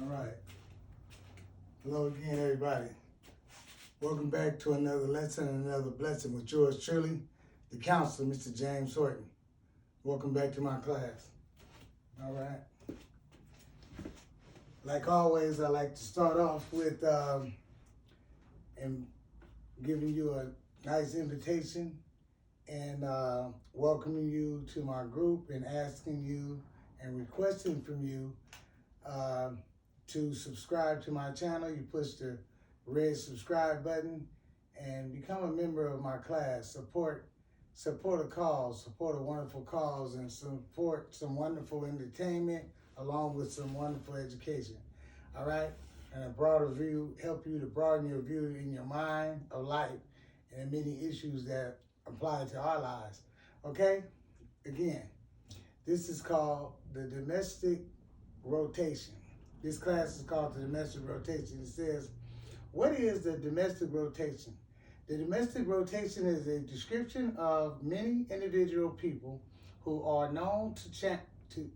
All right. Hello again, everybody. Welcome back to another lesson and another blessing with yours truly, the counselor, Mr. James Horton. Welcome back to my class. All right. Like always, I like to start off with and giving you a nice invitation and welcoming you to my group and asking you and requesting from you uh, to subscribe to my channel. You push the red subscribe button and become a member of my class. Support a cause, support a wonderful cause, and support some wonderful entertainment along with some wonderful education. All right? And a broader view, help you to broaden your view in your mind of life and many issues that apply to our lives. Okay? Again, this is called the domestic rotation. This class is called the domestic rotation. It says, what is the domestic rotation? The domestic rotation is a description of many individual people who are known to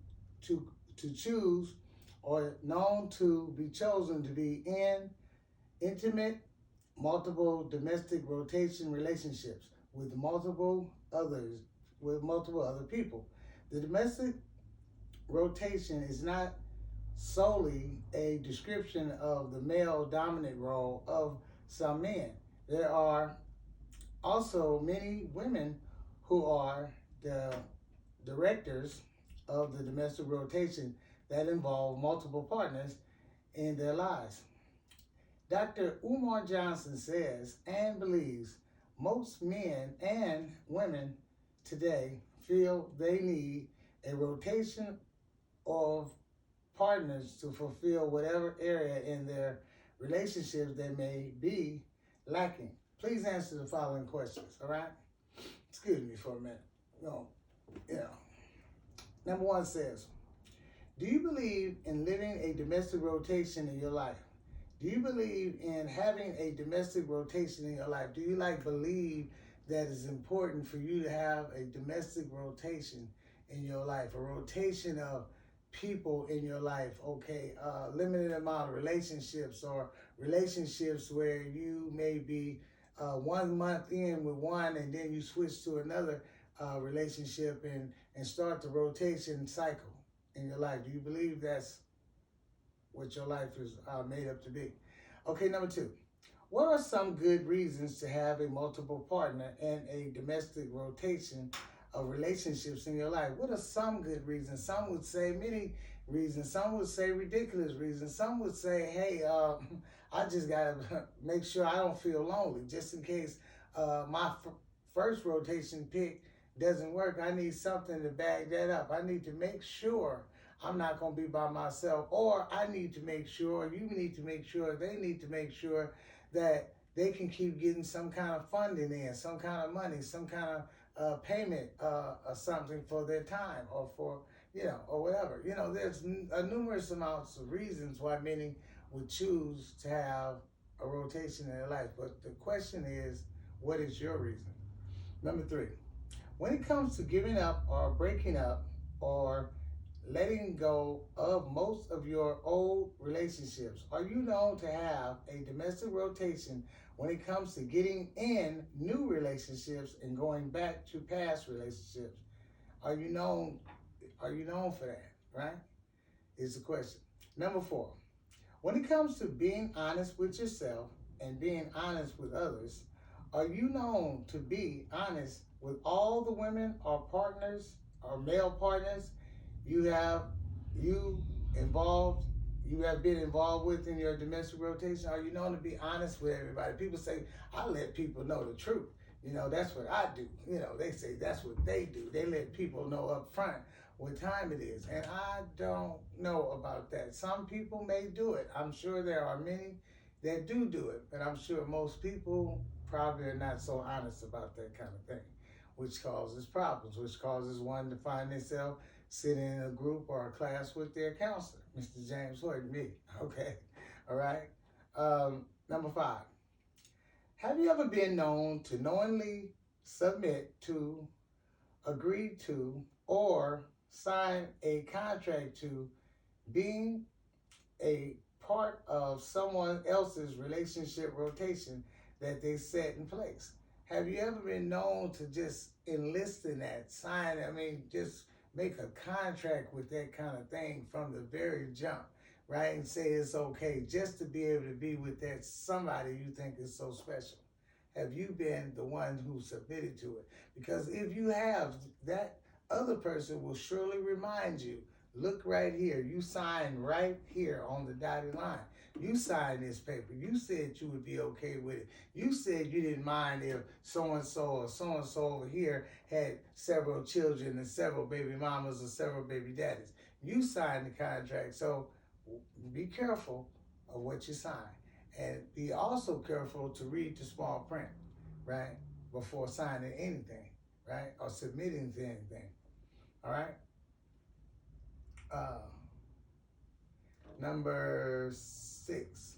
choose or known to be chosen to be in intimate, multiple domestic rotation relationships with multiple other people. The domestic rotation is not solely a description of the male dominant role of some men. There are also many women who are the directors of the domestic rotation that involve multiple partners in their lives. Dr. Umar Johnson says and believes most men and women today feel they need a rotation of partners to fulfill whatever area in their relationships they may be lacking. Please answer the following questions, all right? Excuse me for a minute. Number one says, do you believe in living a domestic rotation in your life? Do you believe in having a domestic rotation in your life? Do you believe that it's important for you to have a domestic rotation in your life, a rotation of people in your life, okay, limited amount of relationships or relationships where you may be 1 month in with one and then you switch to another relationship and start the rotation cycle in your life. Do you believe that's what your life is made up to be? Okay, number two. What are some good reasons to have a multiple partner and a domestic rotation of relationships in your life? What are some good reasons? Some would say many reasons. Some would say ridiculous reasons. Some would say, hey, I just got to make sure I don't feel lonely. Just in case my first rotation pick doesn't work, I need something to back that up. I need to make sure I'm not going to be by myself. Or I need to make sure, you need to make sure, they need to make sure that they can keep getting some kind of funding in, some kind of money, some kind of payment or something for their time or for, or whatever. There's numerous amounts of reasons why many would choose to have a rotation in their life. But the question is, what is your reason? Number three, when it comes to giving up or breaking up or letting go of most of your old relationships, are you known to have a domestic rotation when it comes to getting in new relationships and going back to past relationships? Are you known for that, right? Is the question. Number four, when it comes to being honest with yourself and being honest with others, are you known to be honest with all the women or partners or male partners you have been involved with in your domestic rotation? Are you known to be honest with everybody? People say, I let people know the truth. That's what I do. They say that's what they do. They let people know up front what time it is. And I don't know about that. Some people may do it. I'm sure there are many that do it, but I'm sure most people probably are not so honest about that kind of thing, which causes problems, which causes one to find themselves sitting in a group or a class with their counselor, Mr. James Horton, me, okay? All right? Number five, have you ever been known to knowingly submit to, agree to, or sign a contract to being a part of someone else's relationship rotation that they set in place. Have you ever been known to just enlist in that, sign, just make a contract with that kind of thing from the very jump, right? And say it's okay just to be able to be with that somebody you think is so special? Have you been the one who submitted to it? Because if you have, that other person will surely remind you, look right here, you signed right here on the dotted line. You signed this paper. You said you would be okay with it. You said you didn't mind if so-and-so or so-and-so over here had several children and several baby mamas or several baby daddies. You signed the contract. So be careful of what you sign. And be also careful to read the small print, right? Before signing anything, right? Or submitting to anything, all right? Uh, Number 6.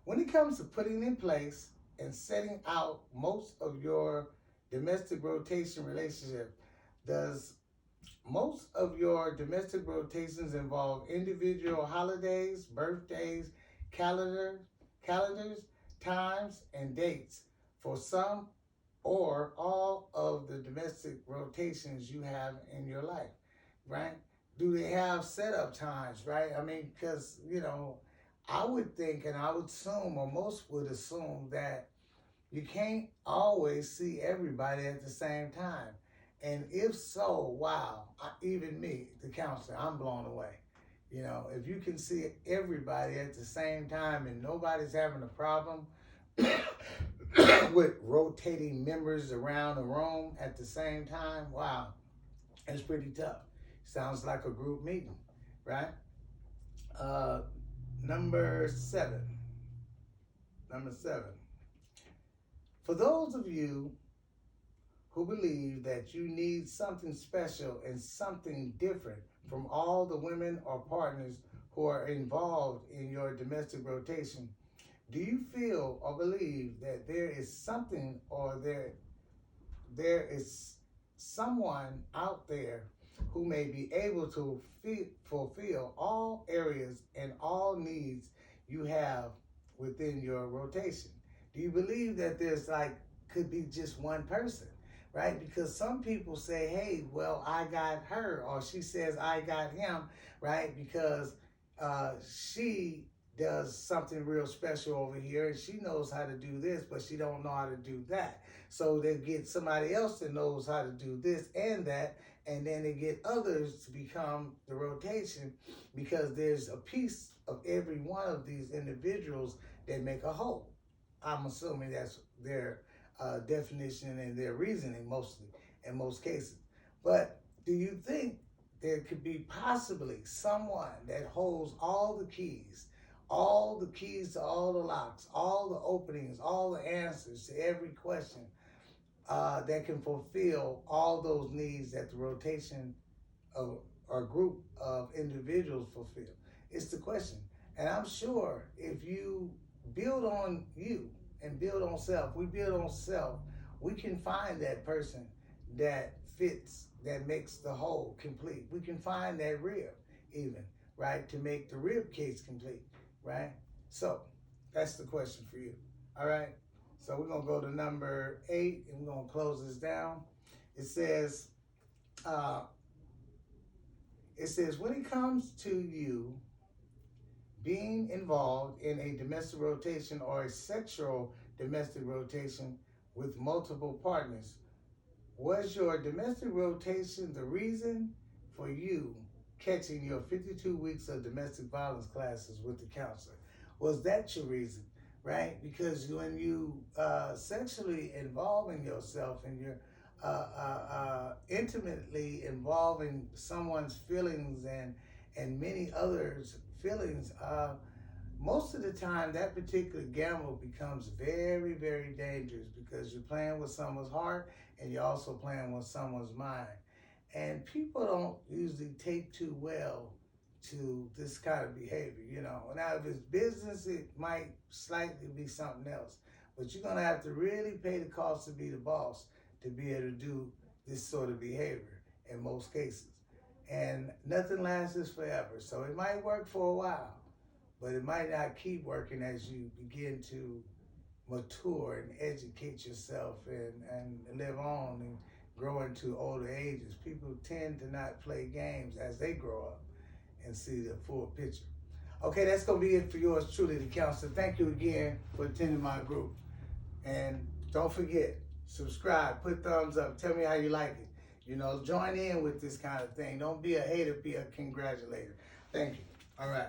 When it comes to putting in place and setting out most of your domestic rotation relationship, does most of your domestic rotations involve individual holidays, birthdays, calendar, calendars, times, and dates for some or all of the domestic rotations you have in your life, right? Do they have setup times, right? Because, I would think and I would assume, or most would assume, that you can't always see everybody at the same time. And if so, wow, even me, the counselor, I'm blown away. If you can see everybody at the same time and nobody's having a problem with rotating members around the room at the same time, wow, it's pretty tough. Sounds like a group meeting, right? Uh, number 7. Number 7. For those of you who believe that you need something special and something different from all the women or partners who are involved in your domestic rotation, do you feel or believe that there is something or there is someone out there who may be able to fulfill all areas and all needs you have within your rotation? Do you believe that there's could be just one person, right? Because some people say, hey, well, I got her, or she says, I got him, right? Because she does something real special over here and she knows how to do this, but she don't know how to do that. So they get somebody else that knows how to do this and that, and then they get others to become the rotation, because there's a piece of every one of these individuals that make a whole. I'm assuming that's their definition and their reasoning mostly in most cases. But do you think there could be possibly someone that holds all the keys to all the locks, all the openings, all the answers to every question, that can fulfill all those needs that the rotation of or group of individuals fulfill? It's the question. And I'm sure if you build on you and build on self, we build on self, we can find that person that fits, that makes the whole complete. We can find that rib even, right, to make the rib case complete, right? So that's the question for you. All right. So we're gonna go to number 8 and we're gonna close this down. It says, uh, when it comes to you being involved in a domestic rotation or a sexual domestic rotation with multiple partners, was your domestic rotation the reason for you catching your 52 weeks of domestic violence classes with the counselor? Was that your reason, right? Because when you sexually involving yourself and you're intimately involving someone's feelings and many others' feelings, most of the time that particular gamble becomes very, very dangerous, because you're playing with someone's heart and you're also playing with someone's mind. And people don't usually take too well to this kind of behavior. Now, if it's business, it might slightly be something else. But you're going to have to really pay the cost to be the boss to be able to do this sort of behavior in most cases. And nothing lasts forever. So it might work for a while, but it might not keep working as you begin to mature and educate yourself and live on and grow into older ages. People tend to not play games as they grow up and see the full picture. Okay, that's going to be it for yours truly, the counselor. Thank you again for attending my group. And don't forget, subscribe, put thumbs up, tell me how you like it. You know, join in with this kind of thing. Don't be a hater, be a congratulator. Thank you. All right.